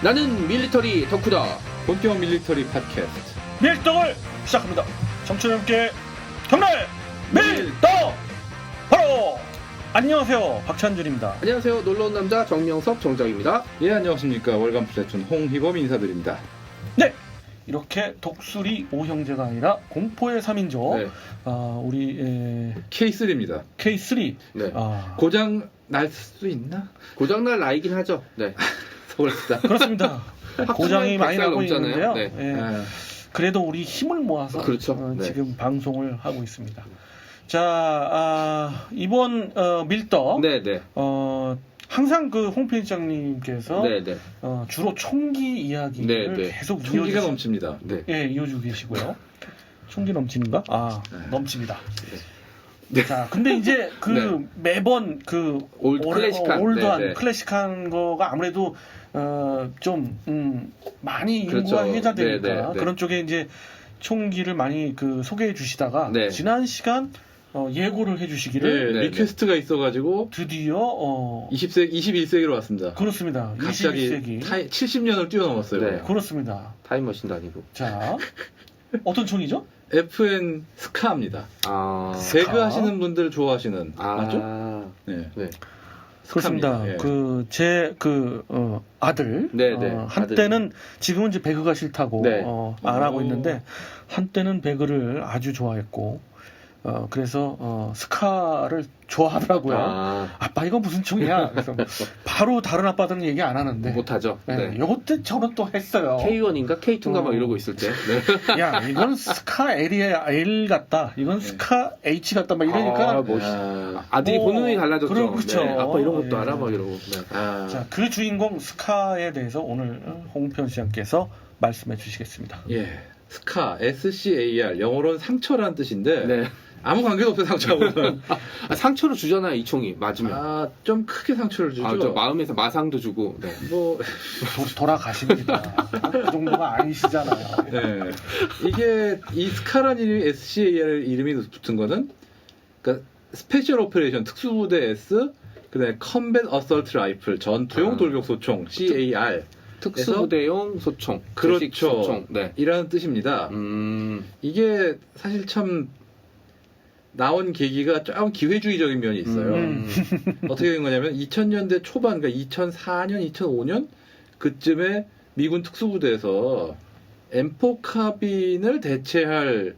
나는 밀리터리 덕후다. 본격 밀리터리 팟캐스트 밀떡을 시작합니다. 청취자 여러분께 정말 밀떡 바로 안녕하세요, 박찬준입니다. 안녕하세요. 놀러온 남자 정명섭 정정입니다. 예 안녕하십니까 월간 플래툰 홍희범 인사드립니다. 네, 이렇게 독수리 5형제가 아니라 공포의 3인조 네. 우리 K3입니다. K3 네. 고장 날 수 있나? 고장날 나이긴 하죠. 네. 서울시다. 그렇습니다. 고장이 많이 100살 나고 넘잖아요. 있는데요. 네. 예. 그래도 우리 힘을 모아서 그렇죠. 네. 지금 방송을 하고 있습니다. 자, 이번 밀떡 네네. 항상 그 홍 편집장님께서 네네. 주로 총기 이야기를 네, 네. 계속 총기가 넘칩니다. 네. 이어주고 계시고요. 총기 넘치는가? 네. 넘칩니다. 자, 근데 이제 그 네. 매번 그 클래식한. 올드한 네, 네. 클래식한 거가 아무래도 좀 많이 인구가 그렇죠. 회자되니까 네, 네, 네. 그런 쪽에 이제 총기를 많이 그 소개해 주시다가 네. 지난 시간 예고를 해 네, 주시기를 네, 리퀘스트가 있어가지고 드디어 21세기로 왔습니다. 그렇습니다. 갑자기 21세기 70년을 뛰어넘었어요. 네. 그렇습니다. 타임머신도 아니고. 자, 어떤 총이죠? FN 스카입니다. 스카. 배그 하시는 분들 좋아하시는 맞죠? 네. 네. 그렇습니다. 스카입니다. 예. 제 아들 네, 네. 한때는 지금은 이제 배그가 싫다고 네. 안 하고 오. 있는데 한때는 배그를 아주 좋아했고 그래서 스카를 좋아하더라고요. 아빠 이건 무슨 총이야? 그래서 바로 다른 아빠들은 얘기 안 하는데 못하죠. 네. 네. 요때 저는 또 했어요. K1인가 K2인가 막 이러고 있을 때. 네. 야 이건 스카 L 같다. 이건 스카 H 같다. 막 이러니까 아들이 보는 눈이 달라졌죠. 그렇죠. 네. 아빠 이런 것도 예. 알아? 막 이러고. 네. 자, 그 주인공 스카에 대해서 오늘 홍편 시장께서 말씀해 주시겠습니다. 예. 스카, SCAR, 영어로는 상처라는 뜻인데 네. 아무 관계도 없어요 상처하고는. 상처를 주잖아요, 이 총이. 맞으면. 좀 크게 상처를 주죠. 저 마음에서 마상도 주고. 네. 뭐 돌아가십니다. 그 정도가 아니시잖아요. 네. 이게 이 스카라는 이름이 SCAR 이름이 붙은 거는 그러니까 스페셜 오퍼레이션 특수부대 S 그다음에 컴뱃 어설트 라이플 전투용 돌격 소총 CAR 특수부대용 소총. 그렇죠. 제식 소총. 네. 이라는 뜻입니다. 이게 사실 참 나온 계기가 좀 기회주의적인 면이 있어요. 어떻게 된 거냐면 2000년대 초반, 그러니까 2004년, 2005년 그쯤에 미군 특수부대에서 M4 카빈을 대체할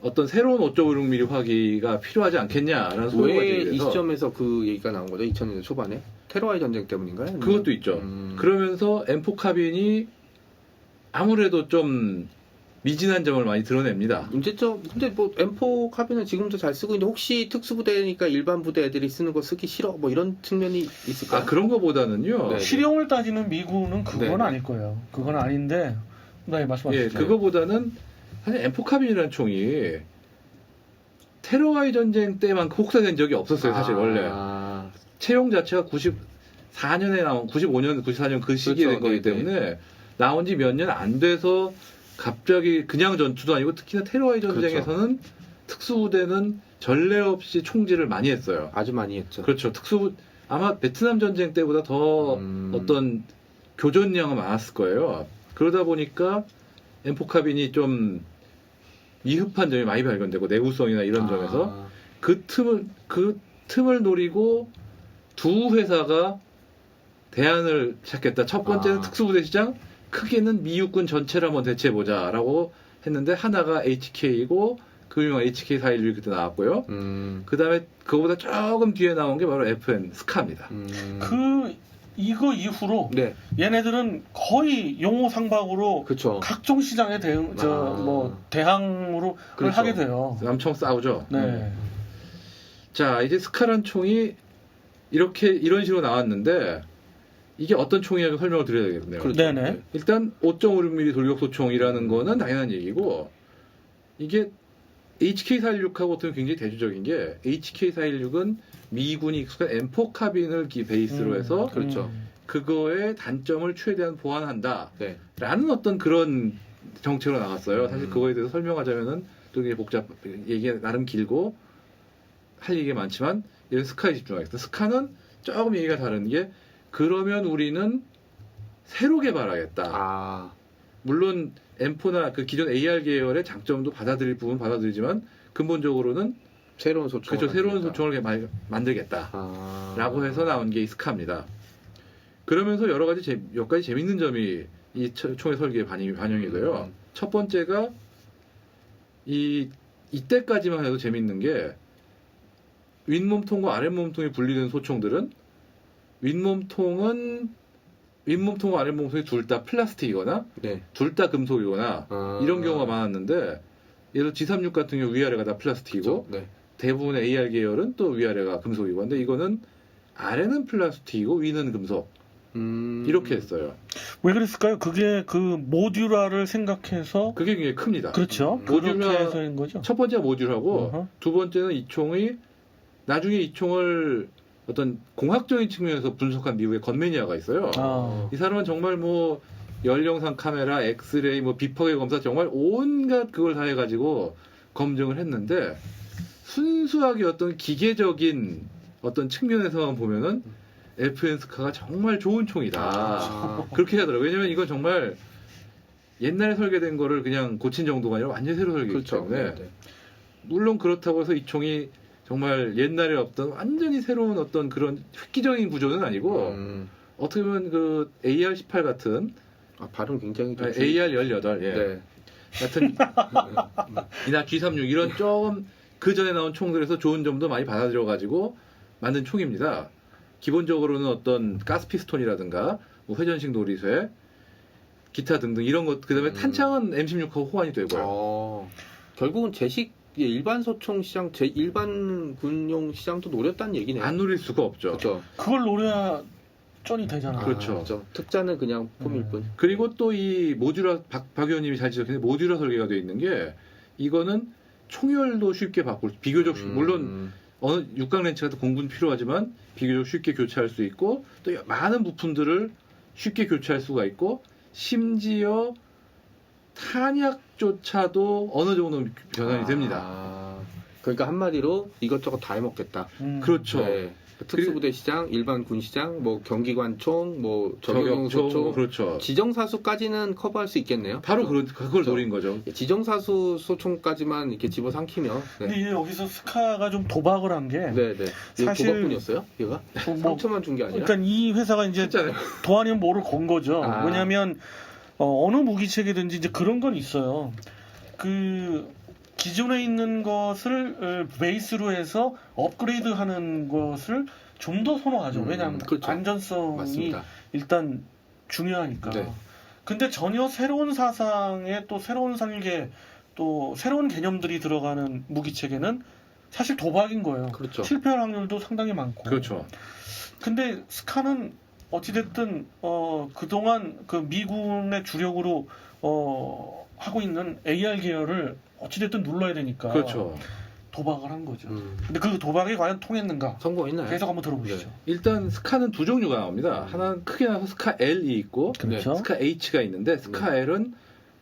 어떤 새로운 5.56mm 화기가 필요하지 않겠냐라는 소리가 왜 이 제기돼서 시점에서 그 얘기가 나온 거죠? 2000년대 초반에? 테러와의 전쟁 때문인가요? 아니면? 그것도 있죠. 그러면서 M4 카빈이 아무래도 좀 미진한 점을 많이 드러냅니다. 문제점. 근데 뭐 M4 카빈은 지금도 잘 쓰고 있는데 혹시 특수부대니까 일반 부대 애들이 쓰는 거 쓰기 싫어? 뭐 이런 측면이 있을까요? 그런 거보다는요. 네. 실용을 따지는 미군은 그건 네. 아닐 거예요. 그건 아닌데, 네, 말씀하시죠. 예, 그거보다는 사실 M4 카빈이라는 총이 테러와의 전쟁 때만큼 혹사된 적이 없었어요. 사실 원래 채용 자체가 94년에 나온 95년, 94년 그 시기에 그렇죠. 된 거기 네네. 때문에 나온 지 몇 년 안 돼서 갑자기 그냥 전투도 아니고 특히나 테러와의 전쟁에서는 특수부대는 전례 없이 총질을 많이 했어요. 아주 많이 했죠. 그렇죠. 아마 베트남 전쟁 때보다 더 어떤 교전량은 많았을 거예요. 그러다 보니까 M4 카빈이 좀 미흡한 점이 많이 발견되고 내구성이나 이런 점에서 그 틈을 노리고 두 회사가 대안을 찾겠다. 첫 번째는 특수부대 시장, 크게는 미육군 전체를 한번 대체해보자라고 했는데 하나가 HK이고 그 유명한 HK416이 그때 나왔고요. 그 다음에 그거보다 조금 뒤에 나온 게 바로 FN 스카입니다. 이거 이후로 네. 얘네들은 거의 용호 상박으로 그렇죠. 각종 시장에 대항으로 그렇죠. 하게 돼요. 엄청 싸우죠. 네. 자, 이제 스카란 총이 이런 식으로 나왔는데 이게 어떤 총이냐고 설명을 드려야 되겠네요. 그렇죠. 네네. 일단 5.56mm 돌격소총이라는 거는 당연한 얘기고 이게 HK416하고는 굉장히 대조적인 게 HK416은 미군이 익숙한 M4 카빈을 베이스로 해서 그렇죠. 그거의 단점을 최대한 보완한다 네. 라는 어떤 그런 정책으로 나갔어요. 사실 그거에 대해서 설명하자면은 또 이게 얘기가 나름 길고 할 얘기가 많지만 이런 스카에 집중하겠습니다. 스카는 조금 얘기가 다른 게 그러면 우리는 새로 개발하겠다. 아, 물론 M4나 그 기존 AR 계열의 장점도 받아들일 부분 받아들이지만 근본적으로는 새로운 소총. 그렇죠. 새로운 소총을 만들겠다. 아. 라고 해서 나온 게 이 스카입니다. 그러면서 여러 가지 몇 가지 재밌는 점이 이 총의 설계에 반영이 돼요. 첫 번째가 이때까지만 해도 재밌는 게 윗몸통과 아랫몸통이 분리된 소총들은 윗몸통과 아랫몸통이 둘 다 플라스틱이거나 네. 둘 다 금속이거나 이런 경우가 많았는데 예를 들어 G36 같은 경우 위아래가 다 플라스틱이고 그렇죠. 네. 대부분의 AR 계열은 또 위아래가 금속이고 근데 이거는 아래는 플라스틱이고 위는 금속 이렇게 했어요. 왜 그랬을까요? 그게 그 모듈화를 생각해서 그게 굉장히 큽니다. 그렇죠. 모듈화- 그렇게 해서인 거죠. 첫 번째가 모듈하고 어허. 두 번째는 이 총이 나중에 이 총을 어떤 공학적인 측면에서 분석한 미국의 건매니아가 있어요. 아. 이 사람은 정말 뭐 열영상 카메라, 엑스레이, 뭐 비파괴 검사 정말 온갖 그걸 다 해가지고 검증을 했는데 순수하게 어떤 기계적인 어떤 측면에서만 보면은 FN 스카가 정말 좋은 총이다. 아. 그렇게 하더라고요. 왜냐면 이건 정말 옛날에 설계된 거를 그냥 고친 정도가 아니라 완전히 새로 설계했기 그렇죠. 때문에 네. 물론 그렇다고 해서 이 총이 정말 옛날에 없던 완전히 새로운 어떤 그런 획기적인 구조는 아니고 어떻게 보면 그 AR-18 같은 아, 발음 굉장히 좀 AR-18 예. 네. 같은 이나 G36 이런 조금 그 전에 나온 총들에서 좋은 점도 많이 받아들여 가지고 만든 총입니다. 기본적으로는 어떤 가스 피스톤이라든가 뭐 회전식 놀이쇠 기타 등등 이런 것 그다음에 탄창은 M16하고 호환이 되고요. 결국은 제식 일반 소총 시장, 일반 군용 시장도 노렸다는 얘기네요. 안 누릴 수가 없죠. 그렇죠. 그걸 노려야 쩐이 되잖아. 그렇죠. 특자는 그냥 폼일 뿐. 그리고 또 이 모듈화 박 의원님이 잘 지적했는데 모듈화 설계가 되어 있는 게 이거는 총열도 쉽게 바꿀 비교적 물론 어느 육각 렌치 같은 공군 필요하지만 비교적 쉽게 교체할 수 있고 또 많은 부품들을 쉽게 교체할 수가 있고 심지어 탄약조차도 어느 정도 변환이 됩니다. 그러니까 한마디로 이것저것 다 해먹겠다. 그렇죠. 네. 특수부대 시장, 일반 군 시장, 뭐 경기관총, 뭐 저격용 소총, 그렇죠. 지정사수까지는 커버할 수 있겠네요. 바로 그걸 노린 거죠. 지정사수 소총까지만 이렇게 집어삼키면. 네. 근데 이제 여기서 스카가 좀 도박을 한 게 네네. 사실- 도박꾼이었어요? 얘가? 뭐 3천만 준 게 아니라? 그러니까 이 회사가 이제 진짜요? 도 아니면 뭐를 건 거죠. 아. 왜냐하면 어느 무기체계든지 이제 그런 건 있어요. 그 기존에 있는 것을 베이스로 해서 업그레이드하는 것을 좀 더 선호하죠. 왜냐하면 그렇죠. 안전성이 맞습니다. 일단 중요하니까. 네. 근데 전혀 새로운 사상에 또 새로운 설계 또 새로운 개념들이 들어가는 무기체계는 사실 도박인 거예요. 그렇죠. 실패할 확률도 상당히 많고. 그렇죠. 근데 스카는 어찌됐든 그동안 그 미군의 주력으로 하고 있는 AR 계열을 어찌됐든 눌러야 되니까 그렇죠. 도박을 한 거죠. 근데 그 도박이 과연 통했는가? 성공했나요? 계속 한번 들어보시죠. 네. 일단 스카는 두 종류가 나옵니다. 하나는 크게 나와서 스카 L이 있고 그렇죠. 스카 H가 있는데 스카 L은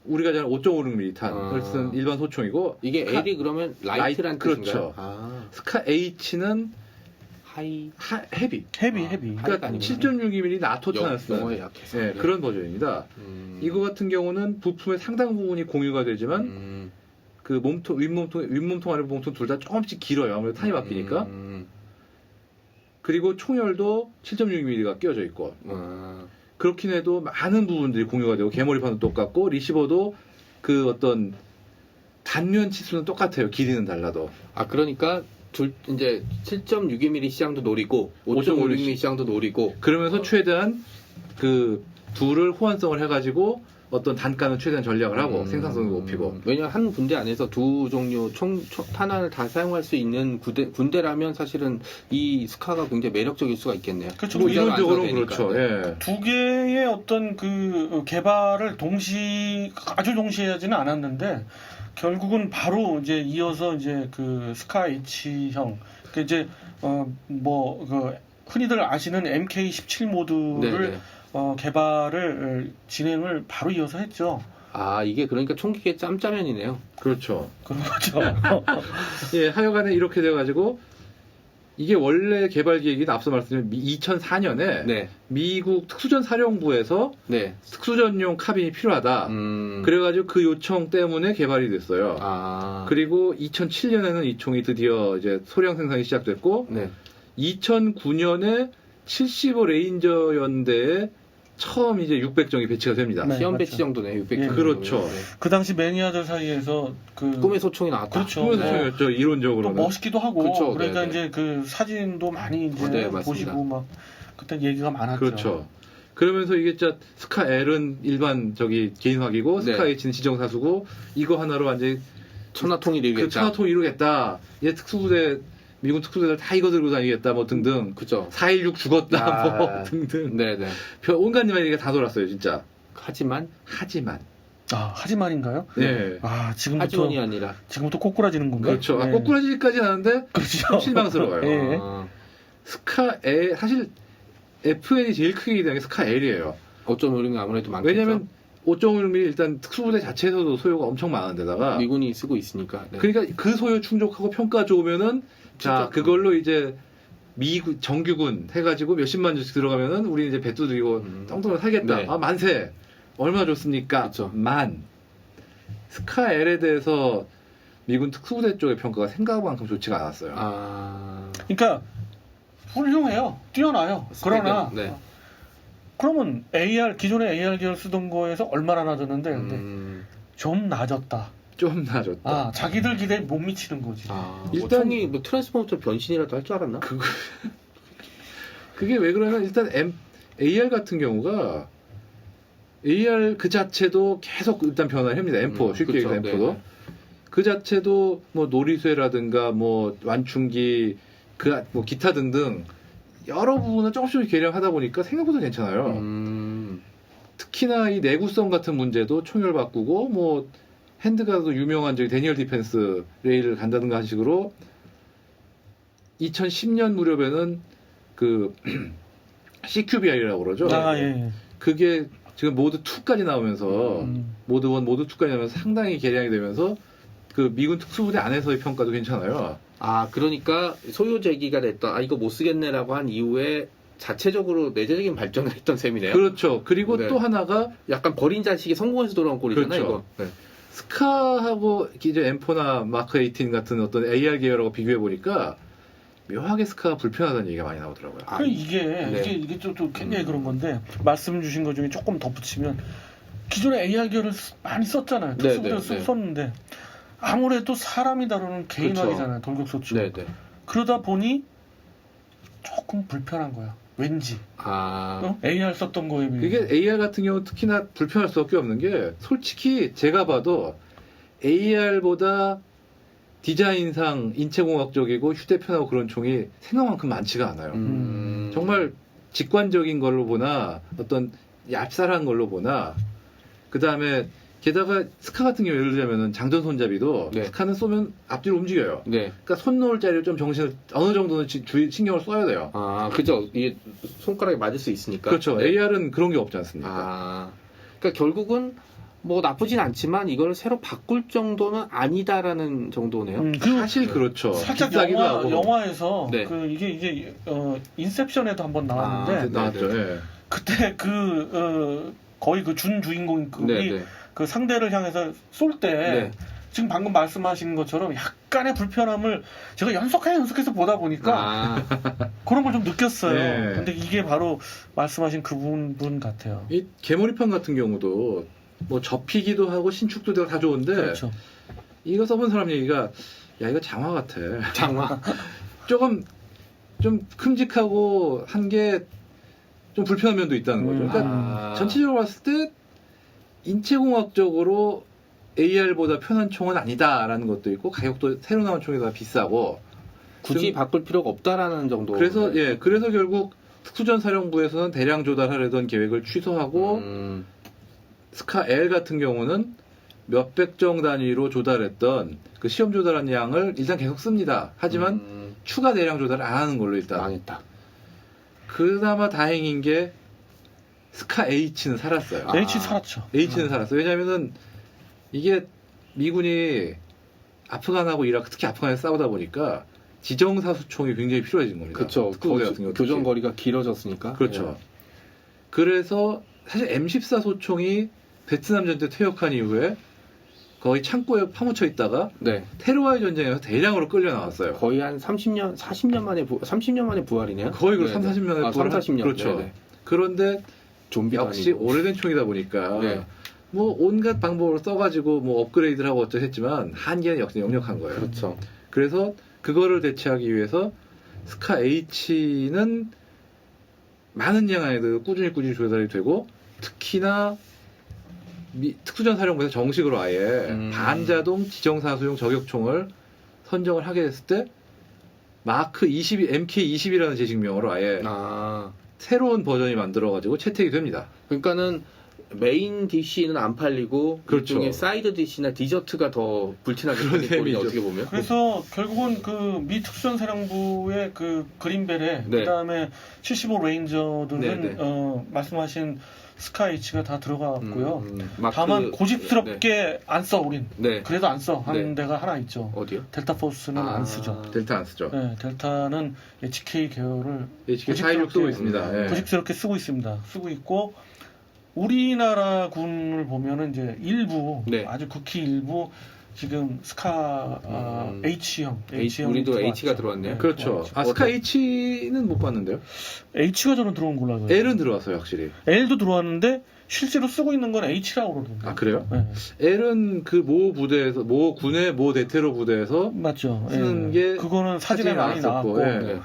우리가 잘 5.56mm 탄을 쓰는 일반 소총이고 이게 스카- L이 그러면 라이트란 그렇죠. 뜻인가요? 아, 스카 H는 하이. 헤비. 헤비. 그러니까 아니구나. 7.62mm 나토 탄을 영어에 쓰는 약해서. 네, 그런 버전입니다. 이거 같은 경우는 부품의 상당 부분이 공유가 되지만 그 몸통 윗몸통 아랫몸통 둘 다 조금씩 길어요. 아무래도 탄이 바뀌니까. 그리고 총열도 7.62mm가 끼워져 있고 그렇긴 해도 많은 부분들이 공유가 되고 개머리판도 똑같고 리시버도 그 어떤 단면 치수는 똑같아요. 길이는 달라도. 아, 그러니까 이제 7.62mm 시장도 노리고 5.56mm 시장도 노리고 그러면서 최대한 그 둘을 호환성을 해가지고 어떤 단가는 최대한 전략을 하고 생산성을 높이고. 왜냐면 한 군대 안에서 두 종류 탄환을 다 사용할 수 있는 군대라면 사실은 이 스카가 굉장히 매력적일 수가 있겠네요. 그렇죠. 뭐 우리가 이론적으로 안 써도 그렇죠. 되니까. 예. 두 개의 어떤 그 개발을 아주 동시에 하지는 않았는데 결국은 바로 이제 이어서 이제 그 스카 H형 그 이제 그 흔히들 아시는 MK17 모드를 네네. 개발을 진행을 바로 이어서 했죠. 아, 이게 그러니까 총기계 짬짜면이네요. 그렇죠. 그런 거죠. 예, 하여간에 이렇게 돼가지고 이게 원래 개발 계획이 앞서 말씀드린 2004년에 네. 미국 특수전 사령부에서 네. 특수전용 카빈이 필요하다. 그래가지고 그 요청 때문에 개발이 됐어요. 아. 그리고 2007년에는 이 총이 드디어 이제 소량 생산이 시작됐고, 네. 2009년에 75 레인저 연대에 처음 이제 600정이 배치가 됩니다. 네. 시험 맞죠. 배치 정도네. 600 예. 정도. 그렇죠. 네. 그 당시 매니아들 사이에서 그 꿈의 소총이 나왔다. 그렇죠. 그래서 네. 총이었죠, 또 이론적으로는. 멋있기도 하고 그렇죠. 그러니까 네네. 이제 그 사진도 많이 이제 네, 맞습니다. 보시고 막 그때 얘기가 많았죠. 그렇죠. 그러면서 이게 진짜 스카 L은 일반 저기 개인화기고 네. 스카 H는 지정사수고 이거 하나로 완전히 천하통일이겠다. 그 천하통 이루겠다. 얘 특수부대 미군 특수대들 다 이거 들고 다니겠다 뭐 등등. 그죠. 4.16 죽었다 아, 뭐 등등. 네네. 온갖 얘기가 다 돌았어요 진짜. 하지만 하지만인가요? 네. 하지원이 아니라. 지금부터 꼬꾸라지는 건가요? 그렇죠. 네. 꼬꾸라지까지 하는데 그렇죠. 좀 실망스러워요. 예. 아, 스카 L 사실 FN이 제일 크게 기대는 게 스카 L이에요. 어쩜 모르는 게 아무래도 많겠죠. 왜냐면 5.16mm 일단 특수부대 자체에서도 소요가 엄청 많은데다가 미군이 쓰고 있으니까. 네. 그러니까 그 소요 충족하고 평가 좋으면은 자 진짜. 그걸로 이제 미군 정규군 해가지고 몇십만 주씩 들어가면은 우리 이제 배 두드리고 똥똥을 살겠다. 네. 아 만세. 얼마나 좋습니까? 그쵸. 만 스카 L에 대해서 미군 특수부대 쪽의 평가가 생각만큼 좋지가 않았어요. 아. 그러니까 훌륭해요. 뛰어나요. 그러나 네. 그러면 기존의 AR 계열 쓰던 거에서 얼마나 낮았는데 근데 좀 낮았다. 좀 나아졌다. 자기들 기대에 못 미치는 거지. 일단- 일단이 뭐 트랜스포머처럼 변신이라도 할 줄 알았나? 그게 왜 그러냐면 일단 AR 같은 경우가 AR 그 자체도 계속 일단 변화를 합니다. M4 쉽게 그쵸, 얘기해서 M4도 네네. 그 자체도 뭐 놀이쇠라든가 뭐 완충기 뭐 기타 등등 여러 부분을 조금씩 개량하다 보니까 생각보다 괜찮아요. 특히나 이 내구성 같은 문제도 총열 바꾸고 뭐 핸드가도 유명한 저기 데니얼 디펜스 레일을 간다든가 하는 식으로 2010년 무렵에는 그 CQBI라고 그러죠. 예. 그게 지금 모드 2까지 나오면서 모드 1, 모드 2까지 나오면서 상당히 개량이 되면서 그 미군 특수부대 안에서의 평가도 괜찮아요. 아, 그러니까 소요 제기가 됐다. 아, 이거 못 쓰겠네라고 한 이후에 자체적으로 내재적인 발전을 했던 셈이네요. 그렇죠. 그리고 네. 또 하나가 약간 버린 자식이 성공해서 돌아온 꼴이잖아요, 그렇죠. 이거. 네. 스카하고 이제 M4나 마크 18 같은 어떤 AR 계열하고 비교해 보니까 묘하게 스카가 불편하다는 얘기가 많이 나오더라고요. 아, 이게 좀 굉장히 그런 건데 말씀 주신 것 중에 조금 덧붙이면 기존에 AR 계열을 많이 썼잖아요. 특수부대를 네. 썼는데 아무래도 사람이 다루는 개인화기잖아요. 돌격소총. 네네. 그러다 보니 조금 불편한 거야. 왠지. 아, AR 썼던 거에 비해. 이게 AR 같은 경우 특히나 불편할 수밖에 없는 게 솔직히 제가 봐도 AR보다 디자인상 인체공학적이고 휴대편하고 그런 총이 생각만큼 많지가 않아요. 정말 직관적인 걸로 보나 어떤 얍살한 걸로 보나 그 다음에 게다가 스카 같은 경우 예를 들자면은 장전 손잡이도 네. 스카는 쏘면 앞뒤로 움직여요. 네. 그러니까 손 놓을 자리를 좀 정신을 어느 정도는 신경을 써야 돼요. 아, 그죠. 이게 손가락에 맞을 수 있으니까. 그렇죠. 네. AR은 그런 게 없지 않습니까? 아, 그러니까 결국은 뭐 나쁘진 않지만 이걸 새로 바꿀 정도는 아니다라는 정도네요. 사실 그렇죠. 살짝 비싸기도 하고. 영화에서 네. 그 이게 인셉션에도 한번 나왔는데 나왔죠. 네. 예. 그때 거의 그 준 주인공이 네. 그 상대를 향해서 쏠 때 네. 지금 방금 말씀하신 것처럼 약간의 불편함을 제가 연속해서 보다 보니까 아, 그런 걸 좀 느꼈어요. 네. 근데 이게 바로 말씀하신 그 부분 같아요. 이 개머리판 같은 경우도 뭐 접히기도 하고 신축도 되고 다 좋은데 그렇죠. 이거 써본 사람 얘기가 야 이거 장화 같아. 장화. 조금 좀 큼직하고 한 게 좀 불편한 면도 있다는 거죠. 그러니까 전체적으로 봤을 때 인체공학적으로 AR보다 편한 총은 아니다라는 것도 있고 가격도 새로 나온 총에다 비싸고 굳이 바꿀 필요가 없다라는 정도. 그래서 그래서 결국 특수전 사령부에서는 대량 조달하려던 계획을 취소하고 스카 L 같은 경우는 몇백 정 단위로 조달했던 그 시험 조달한 양을 일단 계속 씁니다. 하지만 추가 대량 조달을 안 하는 걸로 일단 망했다. 그나마 다행인 게 스카 H는 살았어요. H 살았죠. H는 살았어요. 왜냐면은 이게 미군이 아프간하고 이라크 특히 아프간에서 싸우다 보니까 지정사수총이 굉장히 필요해진 겁니다. 그렇죠. 특수부대 같은 경우 특히. 교전 거리가 길어졌으니까. 그렇죠. 그래서 사실 M14 소총이 베트남 전쟁 퇴역한 이후에 거의 창고에 파묻혀 있다가 네. 테러와의 전쟁에서 대량으로 끌려 나왔어요. 거의 한 30년, 40년 만에 30년 만에 부활이네요. 거의 그 네, 3, 40년 만에 3, 40년. 그렇죠. 네네. 그런데 좀비도 역시 아니고. 오래된 총이다 보니까 네. 뭐 온갖 방법으로 써가지고 뭐 업그레이드를 하고 어쩌 했지만 한계는 역시 역력한 거예요. 그렇죠. 그래서 그거를 대체하기 위해서 스카 H는 많은 양에도 꾸준히 조달이 되고 특히나 특수전사령부에서 정식으로 아예 반자동 지정사수용 저격총을 선정을 하게 됐을 때 마크 22, MK20이라는 제식명으로 아예 아, 새로운 버전이 만들어가지고 채택이 됩니다. 그러니까는 메인 DC는 안 팔리고 그렇죠. 그중에 사이드 DC나 디저트가 더 불티나게 그런 팔린 꼴이 셈이죠. 어떻게 보면. 그래서 결국은 그 미 특수전사령부의 그 그린벨에 네. 그다음에 75 레인저들은 네, 네. 말씀하신 스카이치가 다 들어갔고요. 마크- 다만 고집스럽게 안 써 우린. 네. 그래도 안 써. 하는 네. 데가 하나 있죠. 어디요? 델타 포스는 아. 안 쓰죠. 델타 안 쓰죠. 네, 델타는 HK 계열을 HK 416 쓰고 있습니다. 예. 고집스럽게 쓰고 있습니다. 쓰고 있고 우리나라 군을 보면은 이제 일부 네. 아주 극히 일부 지금 스카 H형 우리도 H가 들어왔네요. 그렇죠. 아, 스카 H는 못 봤는데요. H가 저는 들어온 걸로 알고 있어요. L은 들어왔어요, 확실히. L도 들어왔는데 실제로 쓰고 있는 건 H라고 그러던데. 아, 그래요? 네. L은 그 모 부대에서, 모 군의 모 대테러 부대에서 맞죠. 쓰는 예. 게 그거는 사진에 많이 나왔었고, 나왔고 예.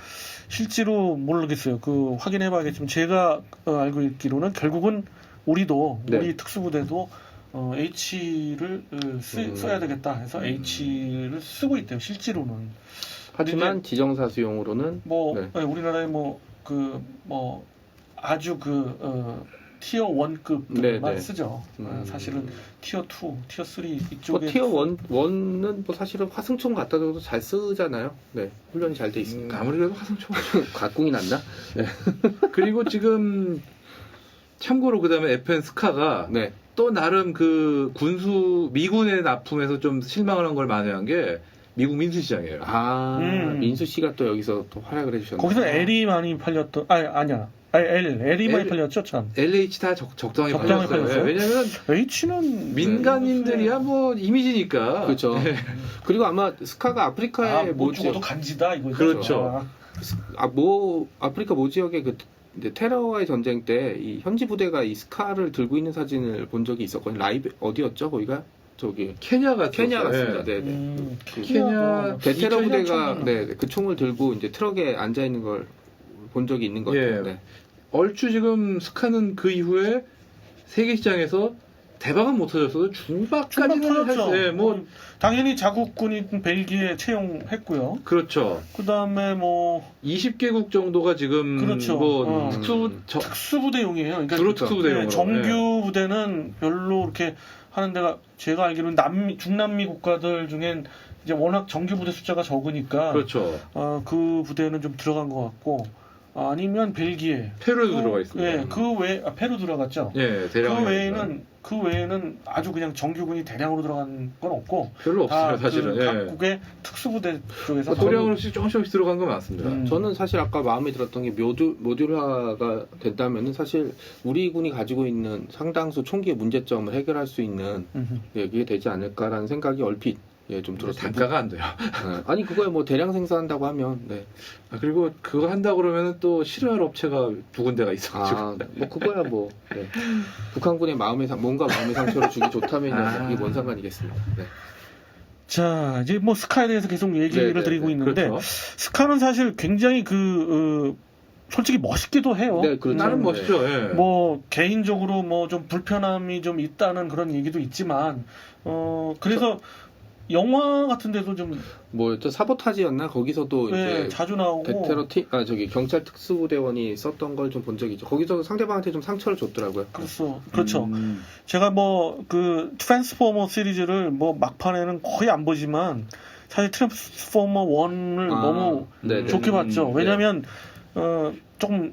실제로 모르겠어요. 그 확인해봐야겠지만 제가 알고 있기로는 결국은 우리도 네. 우리 특수부대도 H를 써야 되겠다 해서 H를 쓰고 있대요. 실제로는. 하지만 지정사수용으로는 뭐 네. 예, 우리나라에 아주 티어 1급만 네, 네. 쓰죠. 사실은 티어 2, 티어 3 이쪽에 뭐 티어 1은 뭐 사실은 화승총 갖다 줘도 잘 쓰잖아요. 네. 훈련이 잘 돼 있으니까. 아무리 그래도 화성총. 각궁이 났나? 네. 그리고 지금 참고로 그 다음에 FN 스카가 네. 또 나름 그 미군의 납품에서 좀 실망을 한 걸 만회한 게 미국 민수시장이에요. 아, 민수 씨가 또 여기서 또 활약을 해주셨네요. 거기서 L이 많이 팔렸던 아니야. L이 많이 L- 팔렸죠, 참. LH 다 적당히 적당히 팔렸어요. 팔렸어요? 왜냐면 H는 민간인들이야 뭐 이미지니까. 그렇죠. 그리고 아마 스카가 아프리카의 뭐 모 지역, 죽어도 간지다 이거죠. 그렇죠. 아프리카 모 지역의 그 이제 테러와의 전쟁 때 이 현지 부대가 이 스카를 들고 있는 사진을 본 적이 있었거든요. 라이브 어디였죠? 거기가 저기 케냐 케냐 같습니다. 예. 네네. 그 케냐 대테러 2000년 부대가 총이나. 네, 그 총을 들고 이제 트럭에 앉아 있는 걸 본 적이 있는 것 같아요. 예. 네. 얼추 지금 스카는 그 이후에 세계 시장에서 대박은 못 터졌어도 충박 중박까지는 터졌죠. 예, 뭐 당연히 자국군인 벨기에 채용했고요. 그렇죠. 그 다음에 20개국 정도가 지금 그렇죠. 뭐 특수부대용이에요. 그러니까 주로 특수부대용으로. 정규 부대는 별로 이렇게 하는 데가 제가 알기로는 중남미 국가들 중엔 이제 워낙 정규 부대 숫자가 적으니까 그렇죠. 그 부대는 좀 들어간 것 같고 아니면 벨기에 페루에도 들어가 있습니다. 예, 그 외 페루 들어갔죠. 예, 대량. 그 외에는 아주 그냥 정규군이 대량으로 들어간 건 없고 별로 없어요, 다 사실은. 그 예. 각국의 특수부대 쪽에서 소량으로씩 조금씩 들어간 건 많습니다. 저는 사실 아까 마음에 들었던 게 모듈화가 된다면은 사실 우리 군이 가지고 있는 상당수 총기의 문제점을 해결할 수 있는 그게 되지 않을까라는 생각이 얼핏 좀 들었어요. 단가가 안 돼요. 네. 아니 그거에 뭐 대량 생산한다고 하면 네. 그리고 그거 한다 그러면은 또 싫어할 업체가 두 군데가 있어가지고. 뭐 그거야 뭐 네. 북한군의 뭔가 마음의 상처를 주기 좋다면 이게 뭔 상관이겠습니까? 네. 자, 이제 뭐 스카에 대해서 계속 얘기를 네, 드리고 네. 있는데 그렇죠. 스카는 사실 굉장히 솔직히 멋있기도 해요. 네, 그렇죠. 나름 멋있죠. 예. 뭐 개인적으로 뭐 좀 불편함이 좀 있다는 그런 얘기도 있지만 그래서 영화 같은 데도 좀 뭐였죠? 사보타지였나? 거기서도 네, 이제 자주 나오고 대테러 경찰 특수부대원이 썼던 걸 좀 본 적이 있죠. 거기서 상대방한테 좀 상처를 줬더라고요. 그렇죠. 제가 그 트랜스포머 시리즈를 막판에는 거의 안 보지만 사실 트랜스포머 1을 너무 네네. 좋게 봤죠. 왜냐면 조금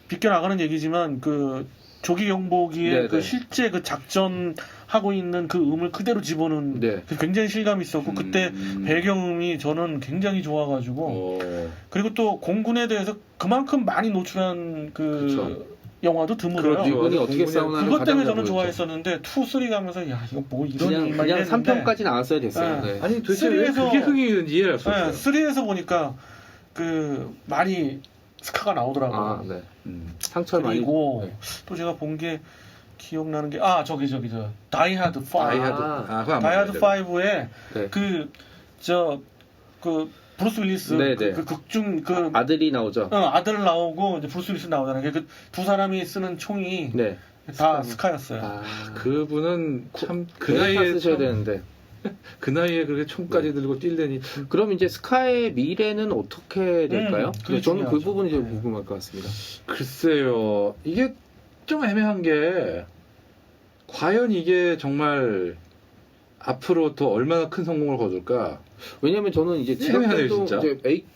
비껴나가는 얘기지만 그 조기 경보기의 네네. 그 실제 그 작전 하고 있는 그 음을 그대로 집어넣은 네. 굉장히 실감이 있었고 그때 배경음이 저는 굉장히 좋아가지고 그리고 또 공군에 대해서 그만큼 많이 노출한 그 그쵸. 영화도 드물어요. 그렇죠. 미군이 어떻게 공군이- 싸우나 그것 때문에 저는 좋아했었는데 2, 3 가면서 야 이거 뭐 이런 그냥 얘기만 그냥 이랬는데 3편까지 나왔어야 됐어요. 네. 네. 아니 도대체 왜 쓰리에서- 그렇게 흥이 있는지 이해를 할 수 없어요. 3에서 보니까 그 많이 스카가 나오더라고요. 아, 네. 상처를 많이. 그리고 네. 또 제가 본 게 기억나는 게 저기 저 다이하드 5. 다이하드. 그거 안 다이하드 봤어요. 5에 네. 그 브루스 윌리스 네, 네. 그 극중 그 아들이 나오죠. 아들 나오고 이제 브루스 윌리스 나오잖아요. 그 두 사람이 쓰는 총이 네. 다 스카였어요. 아, 그분은 참 그 그 나이에 쓰셔야 참, 되는데. 그 나이에 그렇게 총까지 들고 뛸려니 참 그럼 이제 스카의 미래는 어떻게 될까요? 그게 네, 저는 그 중요하죠. 부분이 좀 네. 궁금할 것 같습니다. 글쎄요. 이게 좀 애매한 게 과연 이게 정말 앞으로 더 얼마나 큰 성공을 거둘까? 왜냐면 저는 이제 애매하네요, 지난번도 진짜.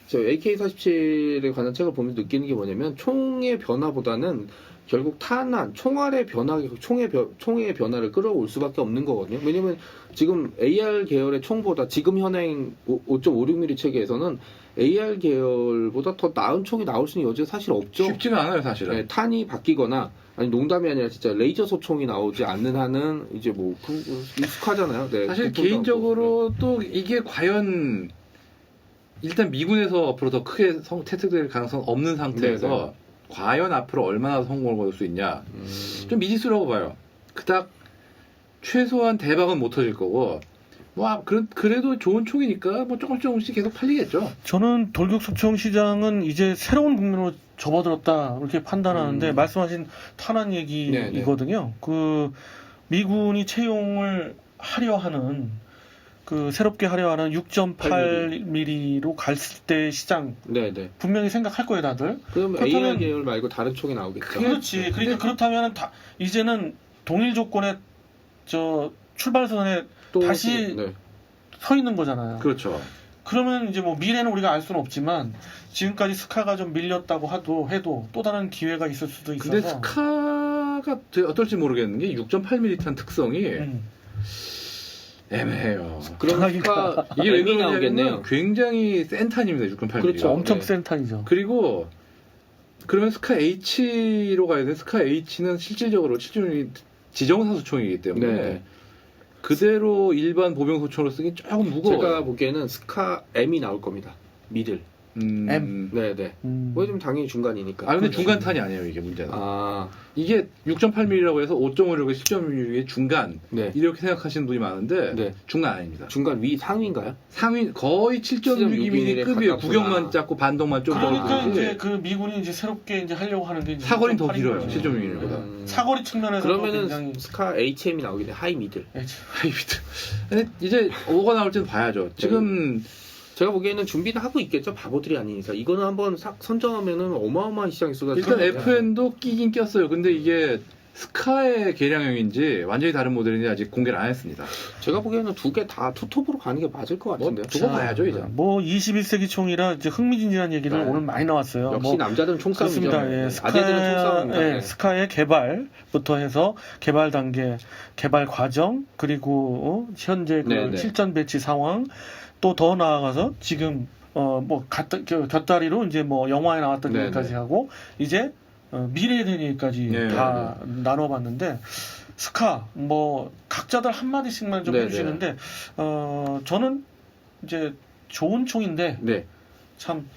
이제 AK-47에 관한 책을 보면서 느끼는 게 뭐냐면 총의 변화보다는 결국 탄환, 총알의 변화, 총의 변화를 끌어올 수밖에 없는 거거든요. 왜냐면 지금 AR 계열의 총보다 지금 현행 5.56mm 체계에서는 AR 계열보다 더 나은 총이 나올 수 있는 여지가 사실 없죠. 쉽지는 않아요, 사실은. 네, 탄이 바뀌거나 아니 농담이 아니라 진짜 레이저 소총이 나오지 않는 한은 이제 뭐 익숙하잖아요. 네, 사실 부품도 개인적으로 또 이게 과연 일단 미군에서 앞으로 더 크게 태특될 가능성 없는 상태에서 네네. 과연 앞으로 얼마나 성공을 거둘 수 있냐 없고. 좀 미지수라고 봐요. 그닥 최소한 대박은 못 터질 거고 뭐 그래도 좋은 총이니까 뭐 조금씩 계속 팔리겠죠. 저는 돌격소총 시장은 이제 새로운 국면으로 접어들었다 이렇게 판단하는데 말씀하신 탄환 얘기이거든요. 그 미군이 채용을 하려 하는 그 새롭게 하려 하는 6.8mm로 갈 때 시장 네네. 분명히 생각할 거예요, 다들. 그럼 그렇다면- AR 계열 말고 다른 총이 나오겠죠. 그렇지. 그러니까 그렇다면 이제는 동일 조건의 출발선에 또 다시 네. 서 있는 거잖아요. 그렇죠. 그러면 이제 뭐 미래는 우리가 알 수는 없지만 지금까지 스카가 좀 밀렸다고 해도 또 다른 기회가 있을 수도 있어서. 근데 스카가 어떨지 모르겠는 게 6.8mm 특성이 음. 애매해요. 그럼 전화기가- 스카 이게 왜 M이 그러냐면 나오겠네요. 굉장히 센 탄입니다. 6.8mm. 그렇죠. 엄청 네. 센 탄이죠. 그리고 그러면 스카 H로 가야 돼. 스카 H는 실질적으로 지정사수총이기 때문에 네. 그대로 일반 보병 소총으로 쓰기 조금 무거워요. 제가 보기에는 스카 M이 나올 겁니다. 미들. M. 네네. 뭐 좀 당연히 중간이니까. 근데 중간탄이 아니에요. 이게 문제는. 아, 이게 6.8mm라고 해서 5.56에 10.16의 중간 네. 이렇게 생각하시는 분이 많은데 네. 중간 아닙니다. 중간 위 상위인가요? 상위 거의 7.62mm 급이에요. 가깝구나. 구경만 작고 반동만 좀 그러니까 넓은 이제 거지. 그 미군이 이제 새롭게 이제 하려고 하는 게 이제 사거리는 더 6.8 인 길어요. 거죠. 7.61보다. 사거리 측면에서 그러면은 굉장히 스카 HM이 나오겠네. 하이 미들. 하이비트. 근데 이제 5가 나올 때는 봐야죠. 지금 제가 보기에는 준비는 하고 있겠죠. 바보들이 아닌 이상. 이거는 한번 선정하면은 어마어마한 시장이 쏟아질 일단 거예요. FN도 끼긴 꼈어요. 근데 이게 스카의 개량형인지 완전히 다른 모델인지 아직 공개를 안 했습니다. 제가 보기에는 두 개 다 투톱으로 가는 게 맞을 것 같은데요. 두고 봐야죠 이제. 뭐 21세기 총이라 이제 흥미진진한 얘기를 네. 오늘 많이 나왔어요. 역시 뭐 남자들은 총싸움이죠. 그렇습니다. 예, 아재들은 총싸움입니다. 예, 네. 스카의 개발부터 해서 개발 단계, 개발 과정, 그리고 현재 그 네네. 실전 배치 상황, 또 더 나아가서 지금 뭐 곁다리로 이제 뭐 영화에 나왔던 네네. 얘기까지 하고 이제 미래에 대한 얘기까지 네, 다 나눠봤는데 스카 뭐 각자들 한 마디씩만 좀 네네. 해주시는데 저는 이제 좋은 총인데 네. 참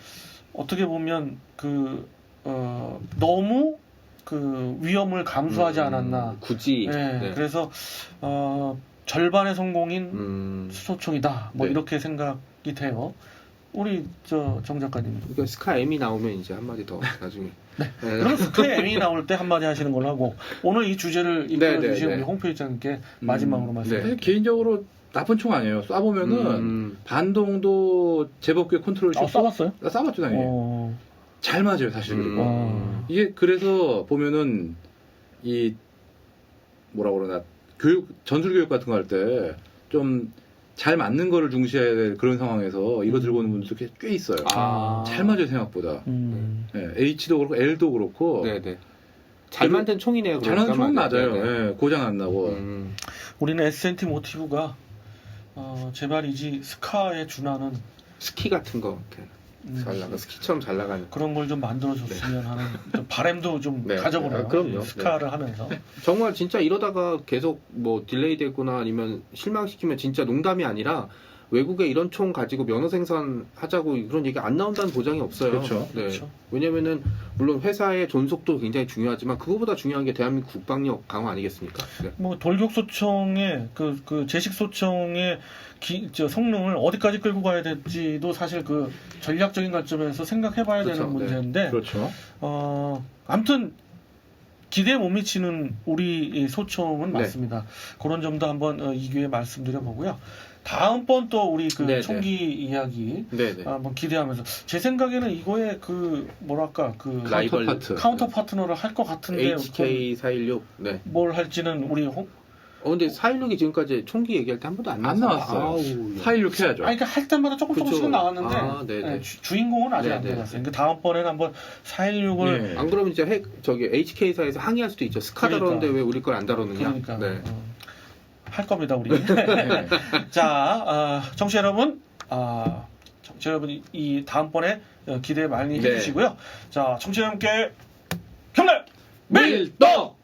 어떻게 보면 너무 그 위험을 감수하지 않았나. 굳이. 네, 네. 그래서 절반의 성공인 수소총이다. 뭐 네. 이렇게 생각이 돼요. 우리 정 작가님. 그러니까 스카 M이 나오면 이제 한마디 더 나중에. 네. 그럼 스카의 M이 나올 때 한마디 하시는 걸로 하고 오늘 이 주제를 이끌어 주신 네. 우리 홍 필장님께 마지막으로 말씀. 네. 개인적으로 나쁜 총 아니에요. 쏴보면은 반동도 제법 꽤 컨트롤 쉽고 쏴봤어요? 쏴봤죠 당연히. 잘 맞아요 사실. 그리고 이게 그래서 보면은 이 뭐라 그러나 전술 교육 같은 거 할 때 좀 잘 맞는 거를 중시해야 될 그런 상황에서 이거 들고 오는 분들도 꽤 있어요. 잘 맞아요 생각보다. 네, H도 그렇고 L도 그렇고. 네네. 잘 만든 총이네요. 잘하는 총은 맞아요. 네, 네. 예, 고장 안 나고. 우리는 SNT 모티브가 제발이지 스카에 준하는 스키 같은 거 이렇게 잘 나가 스키처럼 잘 나가는. 그런 걸 좀 만들어줬으면 하는 좀 바람도 좀 네. 가져보네요. 아, 그럼요. 스카를 하면서. 정말 진짜 이러다가 계속 뭐 딜레이 되거나 아니면 실망시키면 진짜 농담이 아니라 외국에 이런 총 가지고 면허 생산하자고 그런 얘기 안 나온다는 보장이 없어요. 그렇죠. 네. 그렇죠. 왜냐면은 물론 회사의 존속도 굉장히 중요하지만 그거보다 중요한 게 대한민국 국방력 강화 아니겠습니까? 네. 뭐 돌격소총의 그 제식소총의 성능을 어디까지 끌고 가야 될지도 사실 그 전략적인 관점에서 생각해봐야 그렇죠. 되는 문제인데 그렇죠. 아무튼 기대에 못 미치는 우리 이 소총은 네. 맞습니다. 그런 점도 한번 이 기회에 말씀드려 보고요. 다음번 또 우리 그 네, 총기 이야기 네네. 한번 기대하면서 제 생각에는 이거에 그 뭐랄까 그 라이벌 파트. 카운터 파트너를 할 것 같은데 HK416. 네. 뭘 할지는 우리 근데 416이 지금까지 총기 얘기할 때 한 번도 안 안 나왔어요. 나왔어요. 416 해야죠. 그러니까 할 때마다 조금씩은 그쵸. 나왔는데 아, 네네. 네, 주인공은 아직 안 네네. 되었어요. 그러니까 다음번에는 한번 416을 네. 안 그러면 이제 저기 HK사에서 항의할 수도 있죠. 스카 그러니까. 다루는데 왜 우리 걸 안 다루느냐. 그러니까 네. 할 겁니다 우리. 네. 자, 청취자 여러분, 청취자 여러분 이 다음번에 기대 많이 네. 해주시고요. 자, 청취자 여러분께 경례 밀떡!